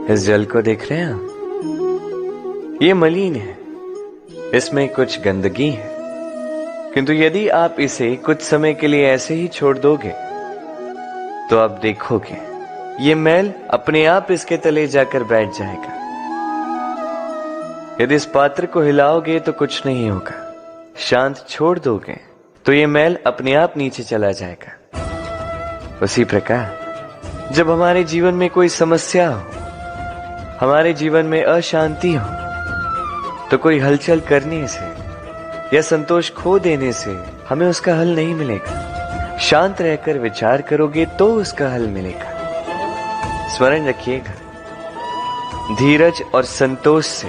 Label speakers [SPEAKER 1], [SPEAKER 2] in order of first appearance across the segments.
[SPEAKER 1] इस जल को देख रहे हैं आप? ये मलिन है, इसमें कुछ गंदगी है, किंतु यदि आप इसे कुछ समय के लिए ऐसे ही छोड़ दोगे तो आप देखोगे ये मैल अपने आप इसके तले जाकर बैठ जाएगा। यदि इस पात्र को हिलाओगे तो कुछ नहीं होगा, शांत छोड़ दोगे तो ये मैल अपने आप नीचे चला जाएगा। उसी प्रकार जब हमारे जीवन में कोई समस्या हो, हमारे जीवन में अशांति हो, तो कोई हलचल करने से या संतोष खो देने से हमें उसका हल नहीं मिलेगा। शांत रहकर विचार करोगे तो उसका हल मिलेगा। स्मरण रखिएगा, धीरज और संतोष से,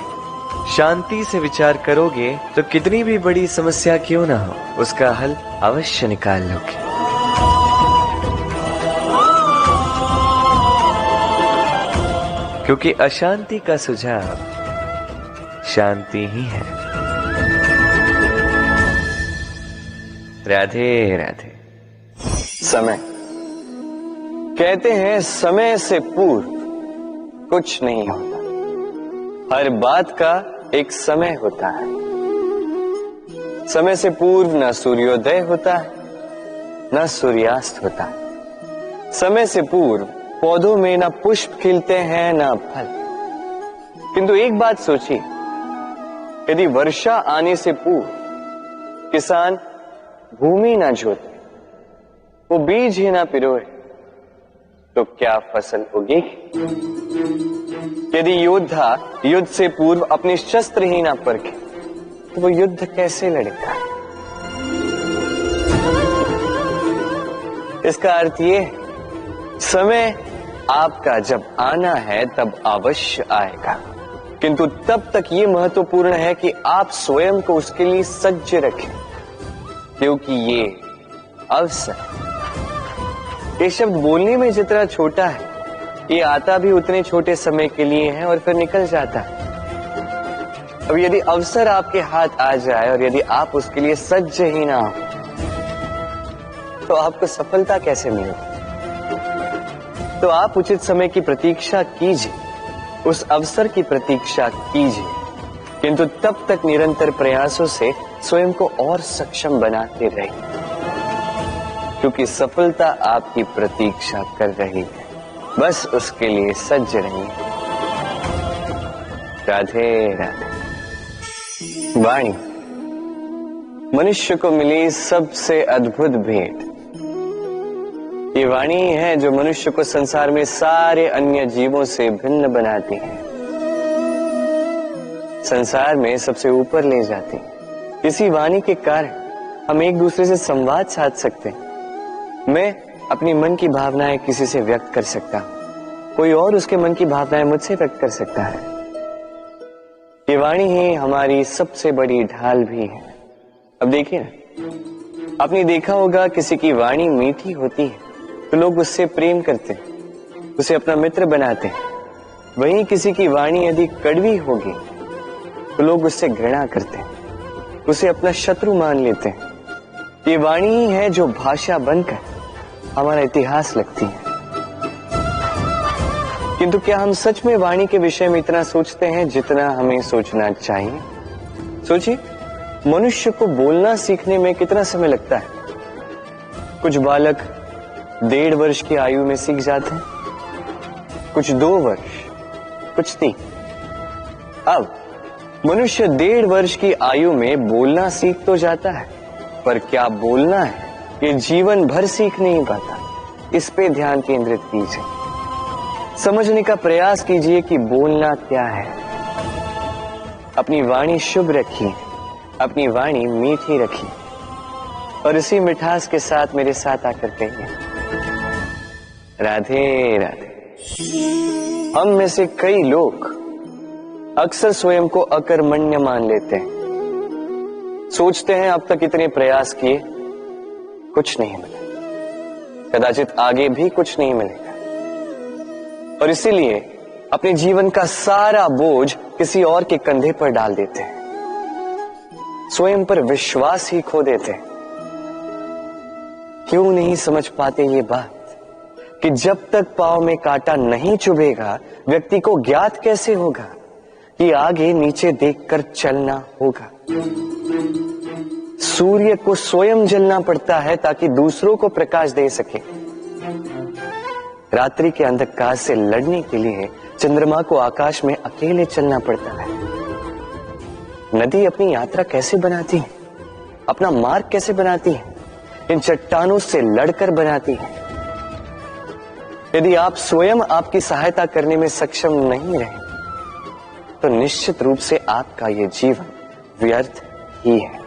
[SPEAKER 1] शांति से विचार करोगे तो कितनी भी बड़ी समस्या क्यों ना हो, उसका हल अवश्य निकाल लोगे। क्योंकि अशांति का सुझाव शांति ही है। राधे राधे।
[SPEAKER 2] समय, कहते हैं समय से पूर्व कुछ नहीं होता, हर बात का एक समय होता है। समय से पूर्व न सूर्योदय होता है, न सूर्यास्त होता है। समय से पूर्व पौधों में न पुष्प खिलते हैं न फल। किंतु एक बात सोचिए, यदि वर्षा आने से पूर्व किसान भूमि ना जोते, वो बीज ही ना पिरोए, तो क्या फसल उगेगी? यदि योद्धा युद्ध से पूर्व अपने शस्त्र ही ना परखे, तो वो युद्ध कैसे लड़ेगा? इसका अर्थ ये, समय आपका जब आना है तब अवश्य आएगा, किंतु तब तक ये महत्वपूर्ण है कि आप स्वयं को उसके लिए सज्ज रखें, क्योंकि ये अवसर, ये शब्द बोलने में जितना छोटा है, ये आता भी उतने छोटे समय के लिए है और फिर निकल जाता है। अब यदि अवसर आपके हाथ आ जाए और यदि आप उसके लिए सज्ज ही ना हो, तो आपको सफलता कैसे मिलेगी? तो आप उचित समय की प्रतीक्षा कीजिए, उस अवसर की प्रतीक्षा कीजिए, किंतु तब तक निरंतर प्रयासों से स्वयं को और सक्षम बनाते रहिए, क्योंकि सफलता आपकी प्रतीक्षा कर रही है। बस उसके लिए सज्ज रहिए। राधे राधे। वाणी मनुष्य को मिली सबसे अद्भुत भेंट। ये वाणी है जो मनुष्य को संसार में सारे अन्य जीवों से भिन्न बनाती है, संसार में सबसे ऊपर ले जाती है। इसी वाणी के कारण हम एक दूसरे से संवाद साध सकते हैं। मैं अपनी मन की भावनाएं किसी से व्यक्त कर सकता हूं, कोई और उसके मन की भावनाएं मुझसे व्यक्त कर सकता है। ये वाणी ही हमारी सबसे बड़ी ढाल भी है। अब देखिए ना, आपने देखा होगा किसी की वाणी मीठी होती है तो लोग उससे प्रेम करते हैं, उसे अपना मित्र बनाते हैं। वहीं किसी की वाणी यदि कड़वी होगी तो लोग उससे घृणा करते हैं, उसे अपना शत्रु मान लेते हैं। ये वाणी ही है जो भाषा बनकर हमारा इतिहास लगती है। किंतु क्या हम सच में वाणी के विषय में इतना सोचते हैं जितना हमें सोचना चाहिए? सोचिए, मनुष्य को बोलना सीखने में कितना समय लगता है? कुछ बालक 1.5 वर्ष की आयु में सीख जाते हैं, कुछ 2 वर्ष, कुछ 3। अब मनुष्य 1.5 वर्ष की आयु में बोलना सीख तो जाता है, पर क्या बोलना है ये जीवन भर सीख नहीं पाता। इस पे ध्यान केंद्रित कीजिए, समझने का प्रयास कीजिए कि बोलना क्या है। अपनी वाणी शुभ रखिए, अपनी वाणी मीठी रखिए, और इसी मिठास के साथ मेरे साथ आकर कहिए, राधे राधे। हम में से कई लोग अक्सर स्वयं को अकर्मण्य मान लेते हैं, सोचते हैं अब तक इतने प्रयास किए, कुछ नहीं मिला, कदाचित आगे भी कुछ नहीं मिलेगा, और इसीलिए अपने जीवन का सारा बोझ किसी और के कंधे पर डाल देते हैं, स्वयं पर विश्वास ही खो देते हैं। क्यों नहीं समझ पाते ये बात? कि जब तक पांव में कांटा नहीं चुभेगा व्यक्ति को ज्ञात कैसे होगा कि आगे नीचे देखकर चलना होगा। सूर्य को स्वयं जलना पड़ता है ताकि दूसरों को प्रकाश दे सके। रात्रि के अंधकार से लड़ने के लिए चंद्रमा को आकाश में अकेले चलना पड़ता है। नदी अपनी यात्रा कैसे बनाती है, अपना मार्ग कैसे बनाती है, इन चट्टानों से लड़कर बनाती है। यदि आप स्वयं आपकी सहायता करने में सक्षम नहीं रहे तो निश्चित रूप से आपका यह जीवन व्यर्थ ही है।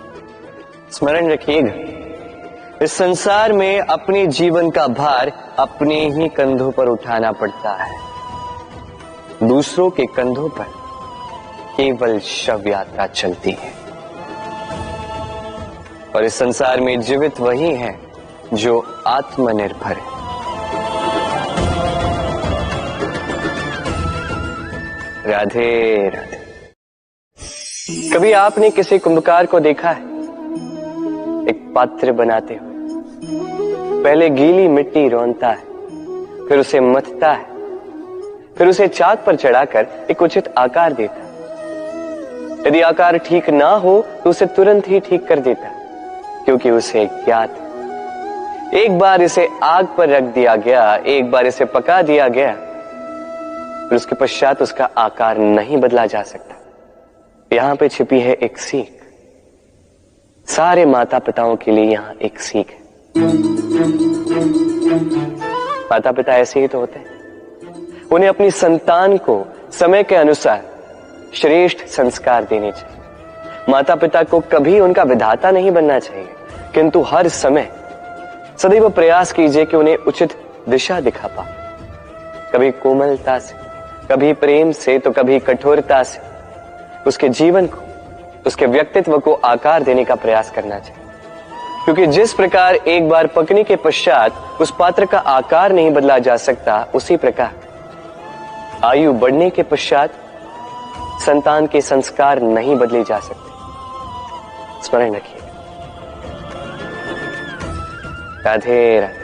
[SPEAKER 2] स्मरण रखिएगा, इस संसार में अपने जीवन का भार अपने ही कंधों पर उठाना पड़ता है। दूसरों के कंधों पर केवल शव यात्रा चलती है। और इस संसार में जीवित वही है जो आत्मनिर्भर है। राधे राधे। कभी आपने किसी कुंभकार को देखा है एक पात्र बनाते हुए? पहले गीली मिट्टी रौंदता है, फिर उसे मथता है, फिर उसे चाक पर चढ़ाकर एक उचित आकार देता है। यदि आकार ठीक ना हो तो उसे तुरंत ही ठीक कर देता है, क्योंकि उसे ज्ञात है। एक बार इसे आग पर रख दिया गया, एक बार इसे पका दिया गया, फिर उसके पश्चात उसका आकार नहीं बदला जा सकता। यहां पे छिपी है एक सीख। सारे माता पिताओं के लिए यहां एक सीख है। माता पिता ऐसे ही तो होते हैं। उन्हें अपनी संतान को समय के अनुसार श्रेष्ठ संस्कार देने चाहिए। माता पिता को कभी उनका विधाता नहीं बनना चाहिए, किंतु हर समय सदैव प्रयास कीजिए कि उन्हें उचित दिशा दिखा पाए। कभी कोमलता से, कभी प्रेम से, तो कभी कठोरता से उसके जीवन को, उसके व्यक्तित्व को आकार देने का प्रयास करना चाहिए। क्योंकि जिस प्रकार एक बार पकने के पश्चात उस पात्र का आकार नहीं बदला जा सकता, उसी प्रकार आयु बढ़ने के पश्चात संतान के संस्कार नहीं बदले जा सकते। स्मरण रखिए। राधे राधे।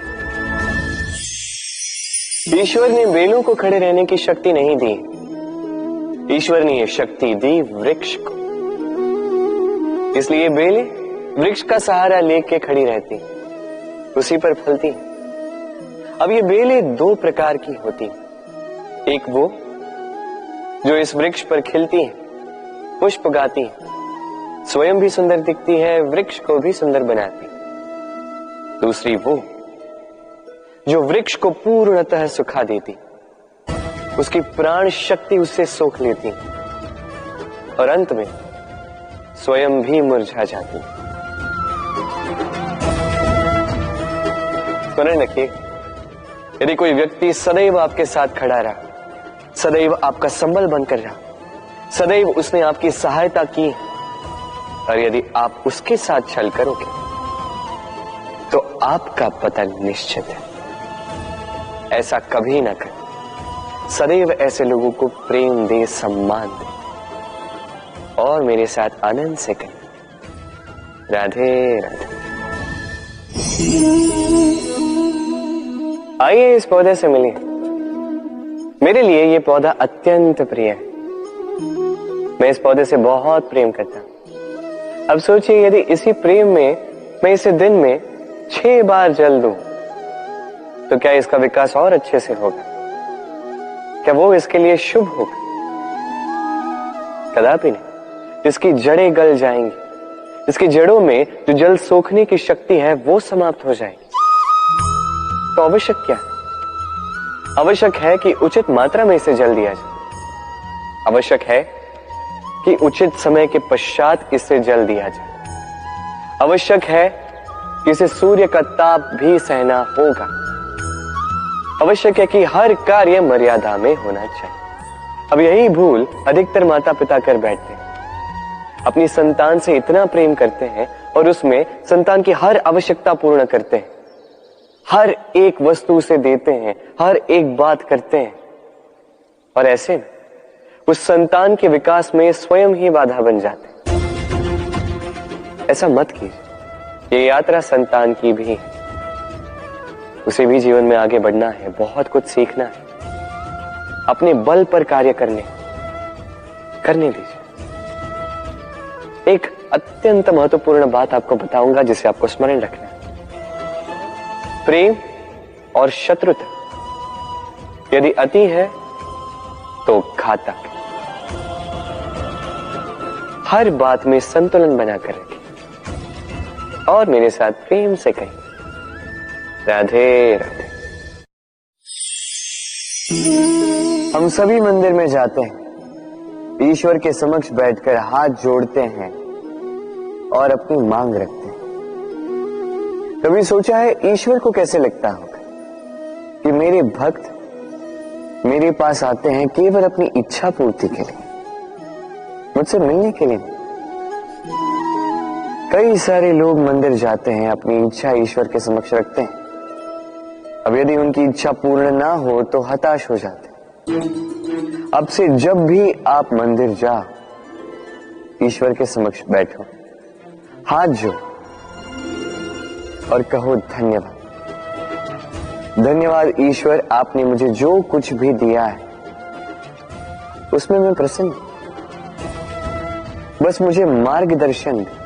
[SPEAKER 2] ईश्वर ने बेलों को खड़े रहने की शक्ति नहीं दी, ईश्वर ने यह शक्ति दी वृक्ष को। इसलिए बेलें वृक्ष का सहारा लेके खड़ी रहती, उसी पर फलती। अब ये बेलें दो प्रकार की होती, एक वो जो इस वृक्ष पर खिलती है, पुष्प गाती है, स्वयं भी सुंदर दिखती है, वृक्ष को भी सुंदर बनाती। दूसरी वो जो वृक्ष को पूर्णतः सुखा देती, उसकी प्राण शक्ति उससे सोख लेती और अंत में स्वयं भी मुरझा जाती। स्मरण रखिए, यदि कोई व्यक्ति सदैव आपके साथ खड़ा रहा, सदैव आपका संबल बनकर रहा, सदैव उसने आपकी सहायता की, और यदि आप उसके साथ छल करोगे तो आपका पतन निश्चित है। ऐसा कभी ना करें। सदैव ऐसे लोगों को प्रेम दे, सम्मान दे, और मेरे साथ आनंद से कहें राधे राधे। आइए इस पौधे से मिलिए। मेरे लिए ये पौधा अत्यंत प्रिय है। मैं इस पौधे से बहुत प्रेम करता हूं। अब सोचिए, यदि इसी प्रेम में मैं इसे दिन में 6 बार जल दूं तो क्या इसका विकास और अच्छे से होगा? क्या वो इसके लिए शुभ होगा? कदापि नहीं। इसकी जड़ें गल जाएंगी, इसकी जड़ों में जो जल सोखने की शक्ति है वो समाप्त हो जाएगी। तो आवश्यक क्या है? आवश्यक है कि उचित मात्रा में इसे जल दिया जाए। आवश्यक है कि उचित समय के पश्चात इसे जल दिया जाए। आवश्यक है कि इसे सूर्य का ताप भी सहना होगा। आवश्यक है कि हर कार्य मर्यादा में होना चाहिए। अब यही भूल अधिकतर माता पिता कर बैठते हैं। अपनी संतान से इतना प्रेम करते हैं और उसमें संतान की हर आवश्यकता पूर्ण करते हैं, हर एक वस्तु उसे देते हैं, हर एक बात करते हैं, और ऐसे में उस संतान के विकास में स्वयं ही बाधा बन जाते हैं। ऐसा मत कीजिए। ये यात्रा संतान की भी है। उसे भी जीवन में आगे बढ़ना है, बहुत कुछ सीखना है, अपने बल पर कार्य करने दीजिए। एक अत्यंत महत्वपूर्ण बात आपको बताऊंगा जिसे आपको स्मरण रखना है। प्रेम और शत्रुता यदि अति है तो घातक है। हर बात में संतुलन बनाकर रखें और मेरे साथ प्रेम से कहें, राधे राधे। हम सभी मंदिर में जाते हैं, ईश्वर के समक्ष बैठकर हाथ जोड़ते हैं और अपनी मांग रखते हैं। कभी सोचा है ईश्वर को कैसे लगता होगा कि मेरे भक्त मेरे पास आते हैं केवल अपनी इच्छा पूर्ति के लिए, मुझसे मिलने के लिए नहीं। कई सारे लोग मंदिर जाते हैं, अपनी इच्छा ईश्वर के समक्ष रखते हैं। अब यदि उनकी इच्छा पूर्ण ना हो तो हताश हो जाते हैं। अब से जब भी आप मंदिर जाओ, ईश्वर के समक्ष बैठो, हाथ जोड़ो और कहो धन्यवाद। धन्यवाद ईश्वर, आपने मुझे जो कुछ भी दिया है उसमें मैं प्रसन्न हूं। बस मुझे मार्गदर्शन दे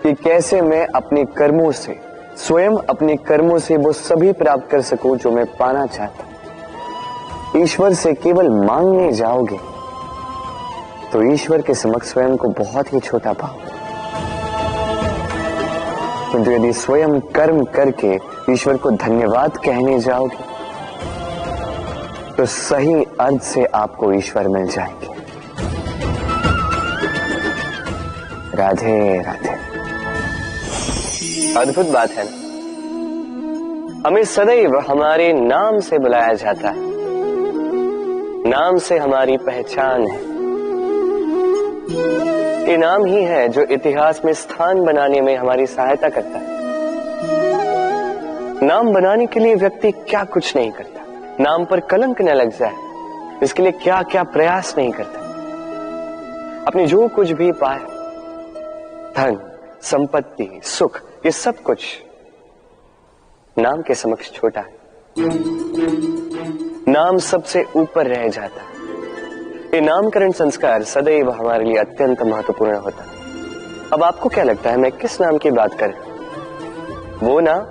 [SPEAKER 2] कि कैसे मैं अपने कर्मों से, स्वयं अपने कर्मों से वो सभी प्राप्त कर सकूं जो मैं पाना चाहता हूं। ईश्वर से केवल मांगने जाओगे तो ईश्वर के समक्ष स्वयं को बहुत ही छोटा पाओगे, किंतु यदि स्वयं कर्म करके ईश्वर को धन्यवाद कहने जाओगे तो सही अर्थ से आपको ईश्वर मिल जाएंगे। राधे राधे। अद्भुत बात है ना, हमें सदैव हमारे नाम से बुलाया जाता है, नाम से हमारी पहचान है। ये नाम ही है जो इतिहास में स्थान बनाने में हमारी सहायता करता है। नाम बनाने के लिए व्यक्ति क्या कुछ नहीं करता, नाम पर कलंक न लग जाए इसके लिए क्या क्या प्रयास नहीं करता। अपने जो कुछ भी पाया, धन, संपत्ति, सुख, ये सब कुछ नाम के समक्ष छोटा है। नाम सबसे ऊपर रह जाता है। ये नामकरण संस्कार सदैव हमारे लिए अत्यंत महत्वपूर्ण होता है। अब आपको क्या लगता है मैं किस नाम की बात कर रहा हूं? वो नाम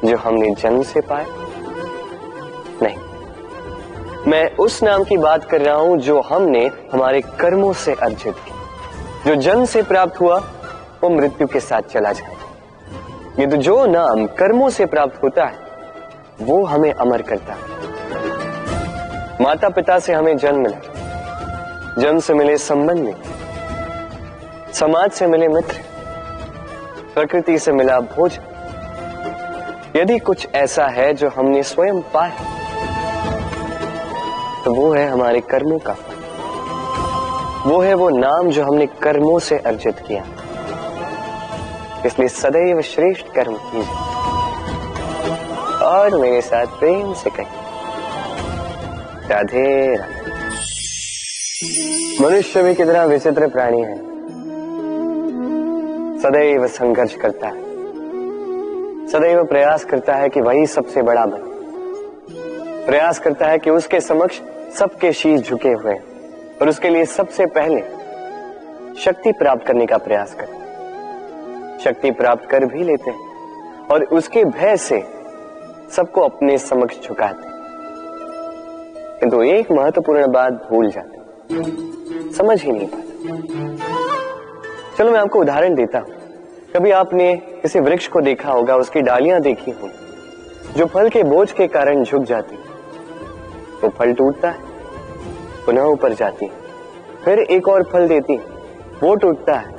[SPEAKER 2] जो हमने जन्म से पाया? नहीं, मैं उस नाम की बात कर रहा हूं जो हमने हमारे कर्मों से अर्जित किया। जो जन्म से प्राप्त हुआ वो मृत्यु के साथ चला जाए। ये तो जो नाम कर्मों से प्राप्त होता है वो हमें अमर करता है। माता पिता से हमें जन्म मिला, जन्म से मिले संबंध में, समाज से मिले मित्र, प्रकृति से मिला भोजन। यदि कुछ ऐसा है जो हमने स्वयं पाया तो वो है हमारे कर्मों का फल। वो है वो नाम जो हमने कर्मों से अर्जित किया। इसलिए सदैव श्रेष्ठ कर्म कीजिए और मेरे साथ प्रेम से कहिए, राधे राधे। मनुष्य भी कितना विचित्र प्राणी है, सदैव संघर्ष करता है, सदैव प्रयास करता है कि वही सबसे बड़ा बने, प्रयास करता है कि उसके समक्ष सबके शीश झुके हुए हैं और उसके लिए सबसे पहले शक्ति प्राप्त करने का प्रयास करता है। शक्ति प्राप्त कर भी लेते हैं और उसके भय से सबको अपने समक्ष झुकाते हैं, किंतु एक महत्वपूर्ण बात भूल जाते हैं, समझ ही नहीं पाते। चलो मैं आपको उदाहरण देता हूं। कभी आपने किसी वृक्ष को देखा होगा, उसकी डालियां देखी होंगी जो फल के बोझ के कारण झुक जाती, वो फल टूटता है, पुनः ऊपर जाती है, फिर एक और फल देती, वो टूटता है,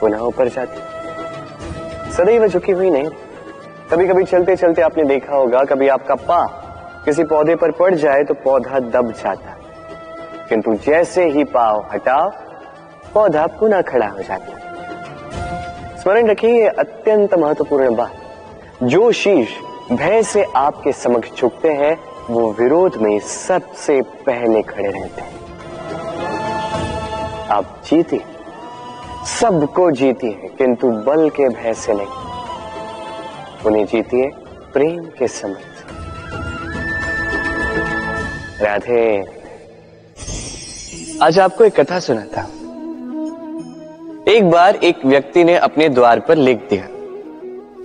[SPEAKER 2] पुनः ऊपर जाती, सदैव झुकी हुई नहीं। कभी कभी चलते चलते आपने देखा होगा, कभी आपका पांव किसी पौधे पर पड़ जाए तो पौधा दब जाता है, किंतु जैसे ही पांव हटाओ पौधा पुनः खड़ा हो जाता है। स्मरण रखिए, ये अत्यंत महत्वपूर्ण बात। जो शीश भय से आपके समक्ष झुकते हैं वो विरोध में सबसे पहले खड़े रहते हैं। आप जीते, सबको जीती है, किंतु बल के भय से नहीं। उन्हें जीतिए प्रेम के समुद्र। राधे। आज आपको एक कथा सुनाता हूं। एक बार एक व्यक्ति ने अपने द्वार पर लिख दिया,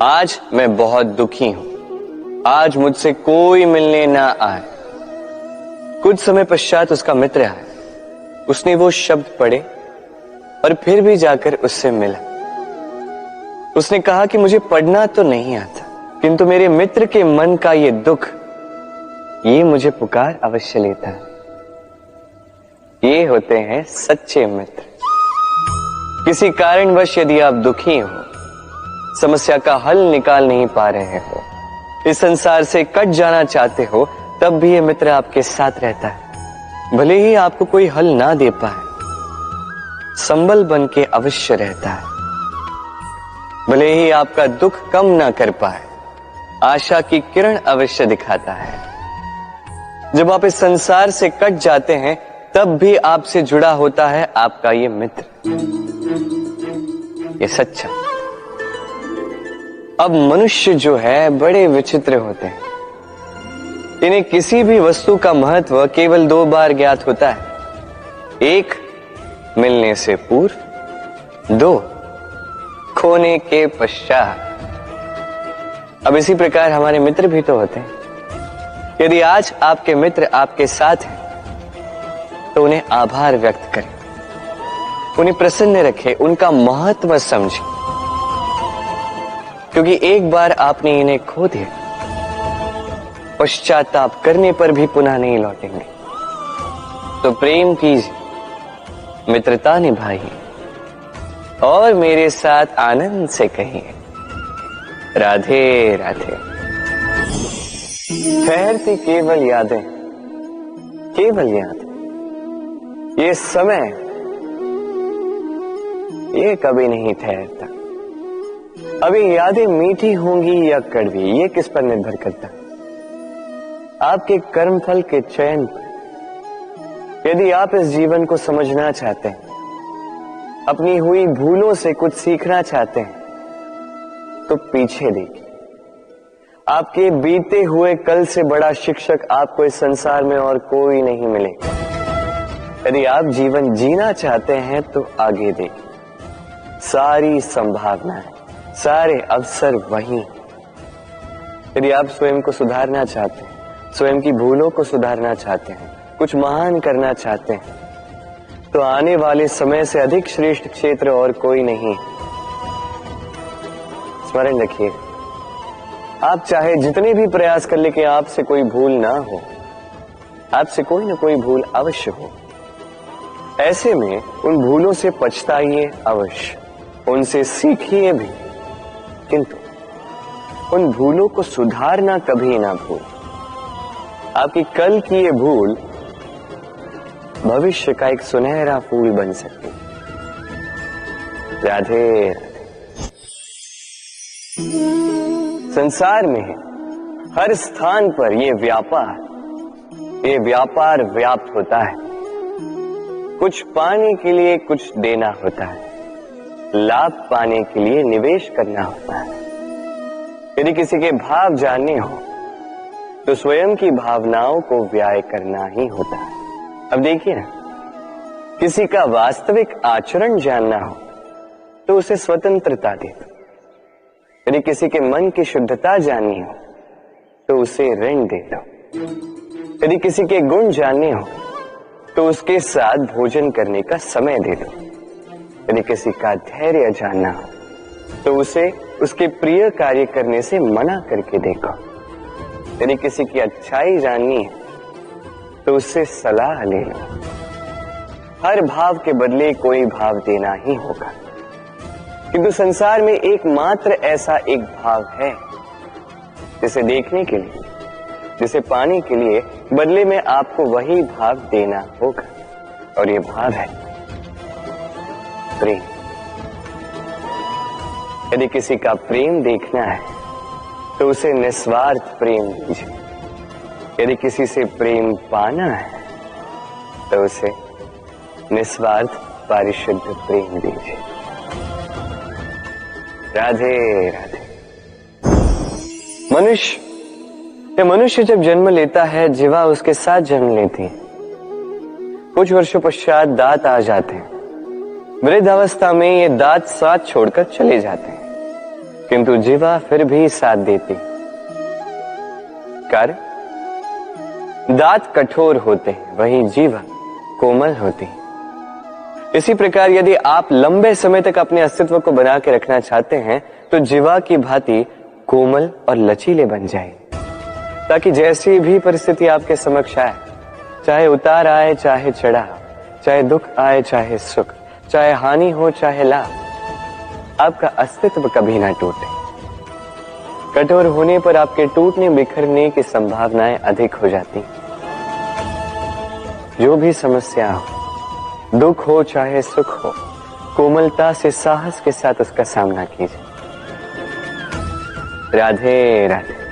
[SPEAKER 2] आज मैं बहुत दुखी हूं, आज मुझसे कोई मिलने ना आए। कुछ समय पश्चात उसका मित्र आया, उसने वो शब्द पढ़े और फिर भी जाकर उससे मिला। उसने कहा कि मुझे पढ़ना तो नहीं आता, किंतु मेरे मित्र के मन का ये दुख, ये मुझे पुकार अवश्य लेता है। ये होते हैं सच्चे मित्र। किसी कारणवश यदि आप दुखी हो, समस्या का हल निकाल नहीं पा रहे हो, इस संसार से कट जाना चाहते हो, तब भी ये मित्र आपके साथ रहता है। भले ही आपको कोई हल ना दे पाए, संबल बन के अवश्य रहता है। भले ही आपका दुख कम ना कर पाए, आशा की किरण अवश्य दिखाता है। जब आप इस संसार से कट जाते हैं, तब भी आपसे जुड़ा होता है आपका ये मित्र, ये सच्चा। अब मनुष्य जो है बड़े विचित्र होते हैं। इन्हें किसी भी वस्तु का महत्व केवल 2 बार ज्ञात होता है, 1 मिलने से पूर्व, 2 खोने के पश्चात। अब इसी प्रकार हमारे मित्र भी तो होते हैं। यदि आज आपके मित्र आपके साथ हैं, तो उन्हें आभार व्यक्त करें, उन्हें प्रसन्न रखें, उनका महत्व समझें, क्योंकि एक बार आपने इन्हें खो दिया, पश्चाताप करने पर भी पुनः नहीं लौटेंगे। तो प्रेम कीजिए, मित्रता निभाइए और मेरे साथ आनंद से कहिए, राधे राधे। ठहरती केवल यादें, केवल यादें। ये समय, ये कभी नहीं ठहरता। अभी यादें मीठी होंगी या कड़वी, ये किस पर निर्भर करता है? आपके कर्मफल के चयन पर। यदि आप इस जीवन को समझना चाहते हैं, अपनी हुई भूलों से कुछ सीखना चाहते हैं, तो पीछे देखिए। आपके बीते हुए कल से बड़ा शिक्षक आपको इस संसार में और कोई नहीं मिलेगा। यदि आप जीवन जीना चाहते हैं, तो आगे देखिए। सारी संभावनाएं, सारे अवसर वहीं। यदि आप स्वयं को सुधारना चाहते हैं, स्वयं की भूलों को सुधारना चाहते हैं, कुछ महान करना चाहते हैं, तो आने वाले समय से अधिक श्रेष्ठ क्षेत्र और कोई नहीं। स्मरण रखिए, आप चाहे जितने भी प्रयास कर ले कि आपसे कोई भूल ना हो, आपसे कोई ना कोई भूल अवश्य हो। ऐसे में उन भूलों से पछताइए अवश्य, उनसे सीखिए भी, किंतु उन भूलों को सुधारना कभी ना भूल। आपकी कल की ये भूल भविष्य का एक सुनहरा फूल बन सकती है। राधे। संसार में हर स्थान पर ये व्यापार व्याप्त होता है। कुछ पाने के लिए कुछ देना होता है, लाभ पाने के लिए निवेश करना होता है। यदि किसी के भाव जानने हो, तो स्वयं की भावनाओं को व्याय करना ही होता है। अब देखिए ना, किसी का वास्तविक आचरण जानना हो, तो उसे स्वतंत्रता दे दो। यदि किसी के मन की शुद्धता जाननी हो, तो उसे ऋण दे दो। यदि किसी के गुण जानने हो, तो उसके साथ भोजन करने का समय दे दो। यदि किसी का धैर्य जानना हो, तो उसे उसके प्रिय कार्य करने से मना करके देखो। यदि किसी की अच्छाई जाननी है, तो उससे सलाह ले लो। हर भाव के बदले कोई भाव देना ही होगा, किंतु संसार में एकमात्र ऐसा एक भाव है, जिसे देखने के लिए, जिसे पाने के लिए बदले में आपको वही भाव देना होगा, और ये भाव है प्रेम। यदि किसी का प्रेम देखना है, तो उसे निस्वार्थ प्रेम दीजिए। यदि किसी से प्रेम पाना है, तो उसे निस्वार्थ पारिशुद्ध प्रेम दीजिए। राधे राधे। मनुष्य जब जन्म लेता है, जीवा उसके साथ जन्म लेती है। कुछ वर्षों पश्चात दांत आ जाते हैं। वृद्धावस्था में ये दांत साथ छोड़कर चले जाते हैं, किंतु जीवा फिर भी साथ देती। कारण, दांत कठोर होते हैं, वहीं जीवा कोमल होती है। इसी प्रकार यदि आप लंबे समय तक अपने अस्तित्व को बना के रखना चाहते हैं, तो जीवा की भांति कोमल और लचीले बन जाए, ताकि जैसी भी परिस्थिति आपके समक्ष आए, चाहे उतार आए चाहे चढ़ाव, चाहे दुख आए चाहे सुख, चाहे हानि हो चाहे लाभ, आपका अस्तित्व कभी ना टूटे। कठोर होने पर आपके टूटने बिखरने की संभावनाएं अधिक हो जाती। जो भी समस्या हो, दुख हो चाहे सुख हो, कोमलता से साहस के साथ उसका सामना कीजिए। राधे राधे।